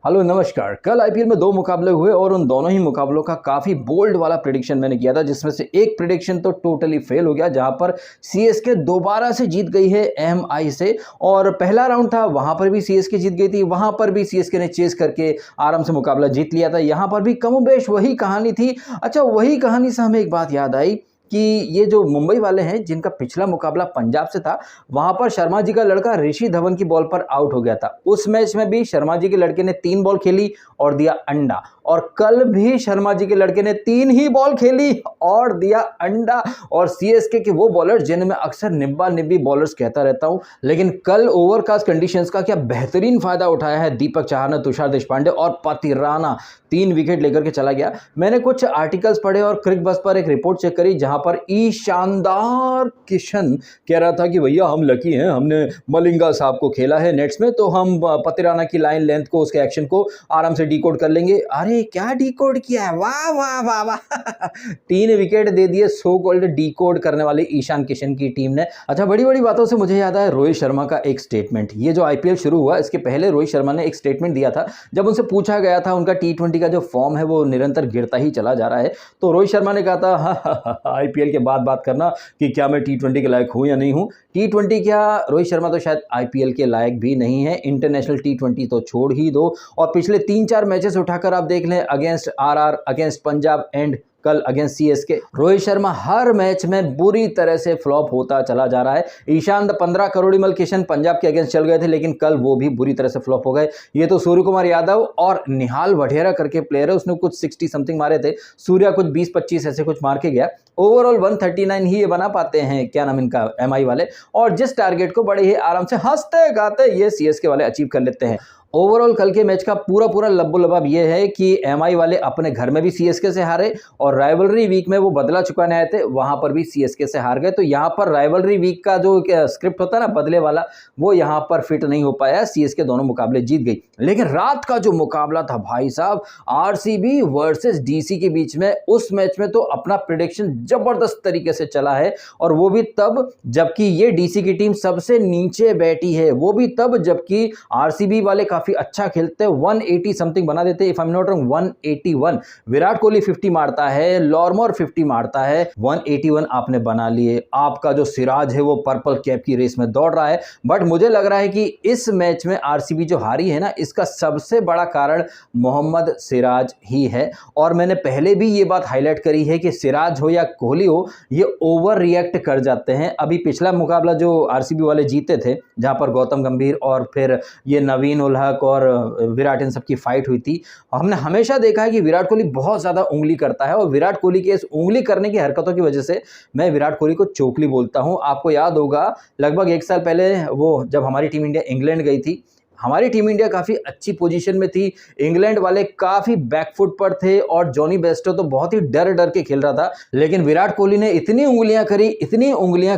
Hello नमस्कार। कल IPL में दो मुकाबले हुए और उन दोनों ही मुकाबलों का काफ़ी बोल्ड वाला प्रेडिक्शन मैंने किया था, जिसमें से एक प्रेडिक्शन तो टोटली फेल हो गया, जहां पर सीएसके दोबारा से जीत गई है एमआई से। और पहला राउंड था, वहां पर भी सीएसके जीत गई थी, वहां पर भी सीएसके ने चेस करके आराम से मुकाबला जीत लिया था। यहां पर भी कमोबेश वही कहानी थी। अच्छा, वही कहानी से हमें एक बात याद आई कि ये जो मुंबई वाले हैं, जिनका पिछला मुकाबला पंजाब से था, वहां पर शर्मा जी का लड़का ऋषि धवन की बॉल पर आउट हो गया था। उस मैच में भी शर्मा जी के लड़के ने 3 बॉल खेली और दिया अंडा, और कल भी शर्मा जी के लड़के ने 3 ही बॉल खेली और दिया अंडा। और सीएसके के वो बॉलर जिन्हें मैं अक्सर निब्बा निब्बी बॉलर्स कहता रहता हूं, लेकिन कल ओवरकास्ट कंडीशंस का क्या बेहतरीन फायदा उठाया है दीपक चाहर ने, तुषार देशपांडे और पतिराना 3 विकेट लेकर के चला गया। मैंने कुछ आर्टिकल्स पढ़े और क्रिक बस पर एक रिपोर्ट चेक करी, जहां पर शानदार किशन कह रहा था कि भैया हम लकी हैं, हमने मलिंगा साहब को खेला है नेट्स में, तो हम पतिराना की लाइन लेंथ को, उसके एक्शन को आराम से डीकोड कर लेंगे। अरे क्या डीकोड किया है, वाह वाह वाह वाह 3 विकेट दे दिए सो कॉल्ड डीकोड करने वाले ईशान किशन की टीम ने। अच्छा, बड़ी बड़ी बातों से मुझे याद आया रोहित शर्मा का एक स्टेटमेंट। ये जो आईपीएल शुरू हुआ, इसके पहले रोहित शर्मा ने एक स्टेटमेंट दिया था, जब उनसे पूछा गया था उनका टी20 का जो फॉर्म है वो निरंतर गिरता ही चला जा रहा है, तो रोहित शर्मा ने कहा था आईपीएल के बाद बात करना कि क्या मैं टी20 के लायक हूं या नहीं हूं। टी20 क्या, रोहित शर्मा तो शायद आईपीएल के लायक भी नहीं है, इंटरनेशनल टी20 तो छोड़ ही दो। और पिछले 3-4 मैचेस उठाकर आप देख लें, against RR, against Punjab and कल अगेंस्ट सीएसके, रोहित शर्मा हर मैच में बुरी तरह से फ्लॉप होता चला जा रहा है। ईशान 15 करोड़ीमल किशन पंजाब के अगेंस्ट चल गए थे, लेकिन कल वो भी बुरी तरह से फ्लॉप हो गए। ये तो सूर्य कुमार यादव और निहाल वढेरा करके प्लेयर है, उसने कुछ 60 समथिंग मारे थे, सूर्या कुछ 20-25 ऐसे कुछ मार के गया। ओवरऑल 139 ही ये बना पाते हैं, क्या नाम इनका, एमआई वाले। और जिस टारगेट को बड़े ही आराम से हंसते गाते ये सीएसके वाले अचीव कर लेते हैं। ओवरऑल कल के मैच का पूरा लब्बो लबाब ये है कि एमआई वाले अपने घर में भी सीएसके से हारे, और राइवलरी वीक में वो बदला चुकाने आए थे, वहां पर भी सीएसके से हार गए। तो यहाँ पर राइवलरी वीक का जो स्क्रिप्ट होता है ना, बदले वाला, वो यहाँ पर फिट नहीं हो पाया। सीएसके दोनों मुकाबले जीत गई। लेकिन रात का जो मुकाबला था भाई साहब, आरसीबी वर्सेस डीसी के बीच में, उस मैच में तो अपना प्रेडिक्शन जबरदस्त तरीके से चला है, और वो भी तब जबकि ये डीसी की टीम सबसे नीचे बैठी है, वो भी तब जबकि आरसीबी वाले काफी अच्छा खेलते हैं, 180 समथिंग बना देते हैं, if I am not wrong 181। Virat Kohli 50 मारता है, लॉर्मर 50 मारता है, 181 आपने बना लिए। आपका जो सिराज है वो पर्पल कैप की रेस में दौड़ रहा है। बट मुझे लग रहा है कि इस मैच में आरसीबी जो हारी है ना, इसका सबसे बड़ा कारण मोहम्मद सिराज ही है। और मैंने पहले भी ये बात हाईलाइट करी है कि सिराज हो या कोहली हो, ये ओवर रिएक्ट कर जाते हैं। अभी पिछला मुकाबला जो आरसीबी वाले जीते थे, जहां पर गौतम गंभीर और फिर ये नवीन उल हक और विराट, इन सबकी फाइट हुई थी, हमने हमेशा देखा है कि विराट कोहली बहुत ज्यादा उंगली करता है, और विराट कोहली के इस उंगली करने की हरकतों की वजह से मैं विराट कोहली को चोकली बोलता हूं। आपको याद होगा लगभग 1 साल पहले, वो जब हमारी टीम इंडिया इंग्लैंड गई थी, हमारी टीम इंडिया काफी अच्छी पोजीशन में थी, इंग्लैंड वाले काफी बैकफुट पर थे, और जॉनी बेस्टो तो बहुत ही डर डर के खेल रहा था। लेकिन विराट कोहली ने इतनी उंगलियां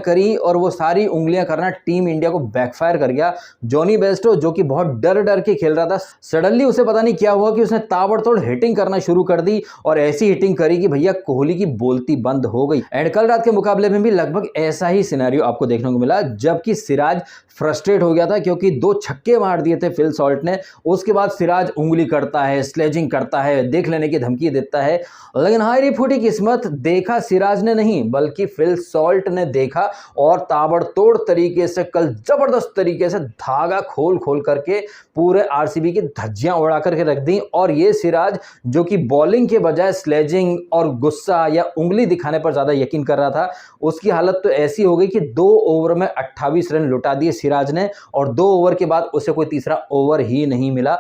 करी, और वो सारी उंगलियां करना टीम इंडिया को बैकफायर कर गया। जॉनी बेस्टो जो कि बहुत डर डर के खेल रहा था, सडनली उसे पता नहीं क्या हुआ कि उसने ताबड़तोड़ हिटिंग करना शुरू कर दी, और ऐसी हिटिंग करी कि भैया कोहली की बोलती बंद हो गई। एंड कल रात के मुकाबले में भी लगभग ऐसा ही सिनेरियो आपको देखने को मिला, जबकि सिराज फ्रस्ट्रेट हो गया था क्योंकि 2 छक्के मार दिए थे फिल सॉल्ट ने। उसके बाद सिराज उंगली करता है, स्लेजिंग करता है, देख लेने की धमकी देता है। लेकिन हाय फूटी किस्मत, देखा सिराज ने नहीं बल्कि फिल सॉल्ट ने देखा, और ताबड़तोड़ तरीके से कल जबरदस्त तरीके से धागा खोल खोल करके पूरे आरसीबी की धज्जियां उड़ा करके रख दी। और ये सिराज जो कि बॉलिंग के बजाय स्लेजिंग और गुस्सा या उंगली दिखाने पर ज्यादा यकीन कर रहा था, उसकी हालत तो ऐसी हो गई कि 2 ओवर में 28 रन लुटा दिए सिराज ने, और 2 ओवर के बाद उसे कोई तीसरा ओवर ही नहीं मिला।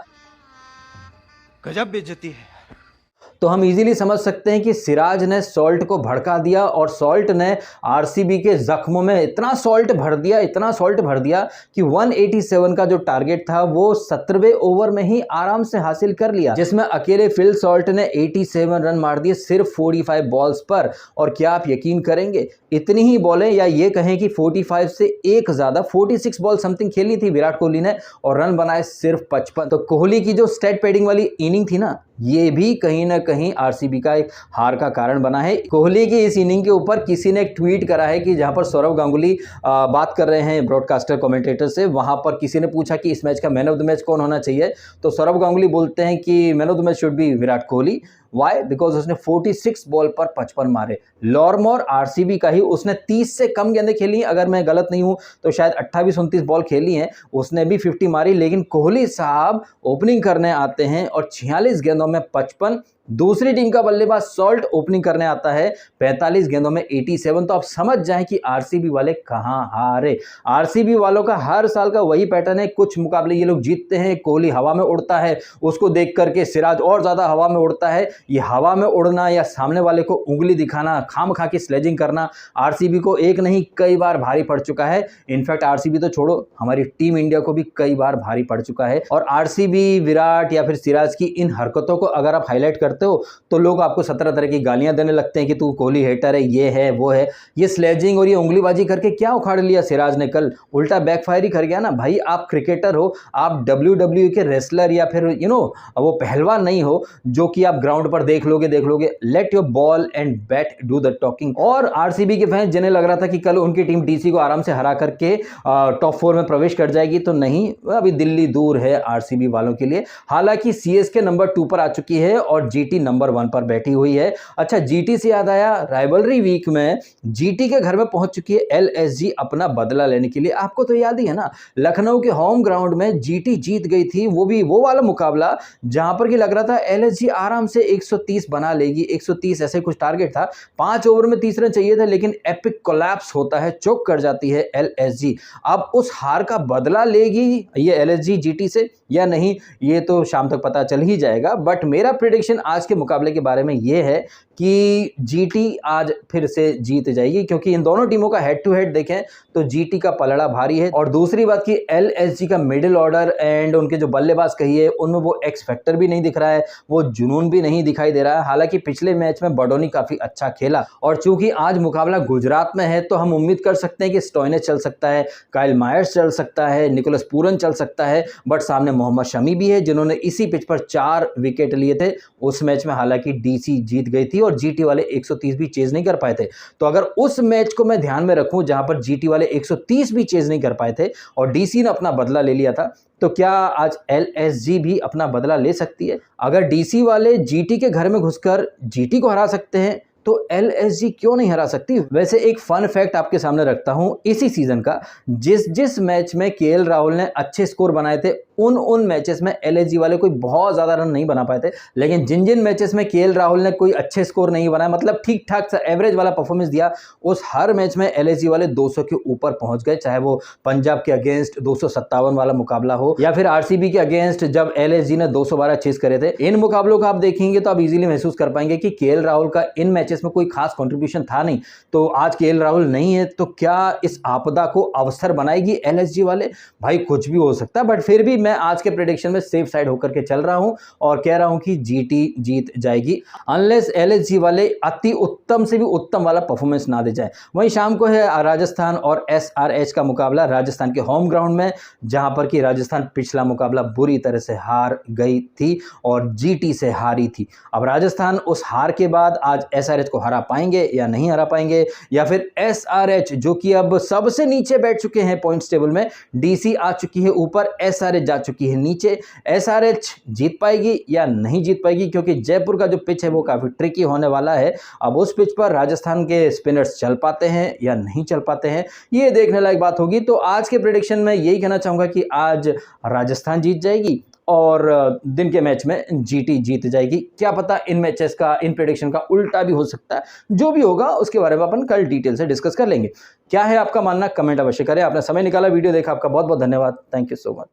गजब बेइज्जती है। तो हम इजीली समझ सकते हैं कि सिराज ने सॉल्ट को भड़का दिया, और सॉल्ट ने आरसीबी के जख्मों में इतना सॉल्ट भर दिया कि 187 का जो टारगेट था वो 17वें ओवर में ही आराम से हासिल कर लिया, जिसमें अकेले फिल सॉल्ट ने 87 रन मार दिए सिर्फ 45 बॉल्स पर। और क्या आप यकीन करेंगे, इतनी ही बॉलें, या ये कहें कि 45 से एक ज्यादा 46 बॉल समथिंग खेली थी विराट कोहली ने, और रन बनाए सिर्फ 55। तो कोहली की जो स्टेट पैडिंग वाली इनिंग थी ना, ये भी कहीं ना कहीं आरसीबी का एक हार का कारण बना है। कोहली की इस इनिंग के ऊपर किसी ने एक ट्वीट करा है कि जहां पर सौरव गांगुली बात कर रहे हैं ब्रॉडकास्टर कमेंटेटर से, वहां पर किसी ने पूछा कि इस मैच का मैन ऑफ द मैच कौन होना चाहिए, तो सौरव गांगुली बोलते हैं कि man of the match should be Virat Kohli. Why? Because उसने 46 बॉल पर 55 मारे। लॉर्मोर आरसीबी का ही, उसने 30 से कम गेंदें खेली, अगर मैं गलत नहीं हूं तो शायद 28-29 बॉल खेली हैं, उसने भी 50 मारी। लेकिन कोहली साहब ओपनिंग करने आते हैं और 46 गेंदों में 55। दूसरी टीम का बल्लेबाज सॉल्ट ओपनिंग करने आता है 45 गेंदों में 87। तो आप समझ जाएं कि आरसीबी वाले कहां हारे। आरसीबी वालों का हर साल का वही पैटर्न है, कुछ मुकाबले ये लोग जीतते हैं, कोहली हवा में उड़ता है, उसको देख करके सिराज और ज्यादा हवा में उड़ता है। ये हवा में उड़ना या सामने वाले को उंगली दिखाना, खामखा की स्लेजिंग करना आरसीबी को एक नहीं कई बार भारी पड़ चुका है। इनफैक्ट आरसीबी तो छोड़ो, हमारी टीम इंडिया को भी कई बार भारी पड़ चुका है। और आरसीबी, विराट या फिर सिराज की इन हरकतों को अगर आप हाईलाइट करते हो तो लोग आपको 17 तरह की गालियां देने लगते हैं कि तू कोहली हेटर है, ये है वो है। ये स्लेजिंग और ये उंगलीबाजी करके क्या उखाड़ लिया सिराज ने कल? उल्टा बैकफायर ही कर गया ना भाई। आप क्रिकेटर हो, आप WWE के रेसलर या फिर वो पहलवान नहीं हो जो कि आप ग्राउंड पर देख लोगे। Let your ball and bat do the talking. और आरसीबी के फैंस जिन्हें लग रहा था कि कल उनकी टीम डीसी को आराम से हरा करके टॉप 4 में प्रवेश कर जाएगी, तो नहीं, अभी दिल्ली दूर है आरसीबी वालों के लिए। हालांकि सीएसके नंबर 2 पर आ चुकी है और जीटी नंबर 1 पर बैठी हुई है। अच्छा, जीटी से याद आया, राइवलरी वीक में जीटी के घर में पहुंच चुकी है एलएसजी अपना बदला लेने के लिए। आपको तो याद ही है ना, लखनऊ के होम ग्राउंड में जीटी जीत गई थी, वो भी वो वाला मुकाबला जहां पर कि लग रहा था एलएसजी आराम से 130 बना लेगी। 130 ऐसे कुछ टारगेट था, 5 ओवर में 30 रन चाहिए थे, लेकिन एपिक कोलैप्स होता है, चोक कर जाती है एलएसजी। अब उस हार का बदला लेगी ये एलएसजी जीटी से या नहीं, ये तो शाम तक पता चल ही जाएगा। बट मेरा प्रेडिक्शन आज के मुकाबले के बारे में ये है कि जीटी आज फिर से जीत जाएगी, क्योंकि इन दोनों टीमों का हेड टू हेड देखें तो जीटी का पलड़ा भारी है। और दूसरी बात कि एलएसजी का मिडिल ऑर्डर एंड उनके जो बल्लेबाज कहिए उनमें वो एक्स फैक्टर भी नहीं दिख रहा है, वो जुनून भी नहीं दिखाई दे रहा है। हालांकि पिछले मैच में बडोनी काफी अच्छा खेला, और चूंकि आज मुकाबला गुजरात में है तो हम उम्मीद कर सकते हैं कि स्टोइनिस चल सकता है, काइल मायर्स चल सकता है, निकोलस पूरन चल सकता है। बट सामने मोहम्मद शमी भी है जिन्होंने इसी पिच पर 4 विकेट लिए थे उस मैच में। हालांकि डीसी जीत गई थी और जीटी वाले 130 भी चेज नहीं कर पाए थे। तो अगर उस मैच को मैं ध्यान में रखूं जहां पर जीटी वाले 130 भी चेज नहीं कर पाए थे और डीसी ने अपना बदला ले लिया था, तो क्या आज एलएसजी भी अपना बदला ले सकती है? अगर डीसी वाले जीटी के घर में घुसकर जीटी को हरा सकते हैं तो एलएसजी क्यों नहीं हरा सकती? वैसे एक फन फैक्ट आपके सामने रखता हूं इसी सीजन का, जिस मैच में केएल राहुल ने अच्छे स्कोर बनाए थे उन मैचेस में एलएसजी वाले कोई बहुत ज्यादा रन नहीं बना पाए थे। लेकिन जिन मैचेस में केएल राहुल ने कोई अच्छे स्कोर नहीं बनाया, मतलब ठीक ठाक सा एवरेज वाला परफॉर्मेंस दिया, उस हर मैच में एलएसजी वाले 200 के ऊपर पहुंच गए। चाहे वो पंजाब के अगेंस्ट 257 वाला मुकाबला हो या फिर आरसीबी के अगेंस्ट जब एलएसजी ने 212 चेस करे थे। इन मुकाबलों को आप देखेंगे तो आप इजीली महसूस कर पाएंगे कि केएल राहुल का इन मैचेस में कोई खास कंट्रीब्यूशन था नहीं। तो आज केएल राहुल नहीं है तो क्या इस आपदा को अवसर बनाएगी एलएसजी वाले? भाई कुछ भी हो सकता है, बट फिर भी मैं आज के प्रेडिक्शन में सेफ साइड होकर के चल रहा हूं और कह रहा हूं कि जीटी जीत जाएगी, अनलेस एलएसजी वाले अति उत्तम से भी उत्तम वाला परफॉर्मेंस ना दे जाए। वहीं शाम को है राजस्थान और एसआरएच का मुकाबला राजस्थान के होम ग्राउंड में, जहां पर कि राजस्थान पिछला मुकाबला बुरी तरह से हार गई थी और जीटी से हारी थी। अब राजस्थान उस हार के बाद आज एसआरएच को हरा पाएंगे या नहीं हरा पाएंगे, या फिर एसआरएच जो कि अब सबसे नीचे बैठ चुके हैं पॉइंट्स टेबल में, डीसी आ चुकी है ऊपर, एसआरएच जा चुकी है नीचे, एसआरएच जीत पाएगी या नहीं जीत पाएगी? क्योंकि जयपुर का जो पिच है वो काफी ट्रिकी होने वाला है। अब उस पिच पर राजस्थान के स्पिनर्स चल पाते हैं या नहीं चल पाते हैं, ये देखने लायक बात होगी। तो आज के प्रेडिक्शन में यही कहना चाहूंगा कि आज राजस्थान जीत जाएगी और दिन के मैच में जीटी जीत जाएगी। क्या पता इन मैचेस का, इन प्रेडिक्शन का उल्टा भी हो सकता है। जो भी होगा उसके बारे में अपन कल डिटेल से डिस्कस कर लेंगे। क्या है आपका मानना, कमेंट अवश्य करें। आपने समय निकाला, वीडियो देखा, आपका बहुत बहुत धन्यवाद। Thank you so much.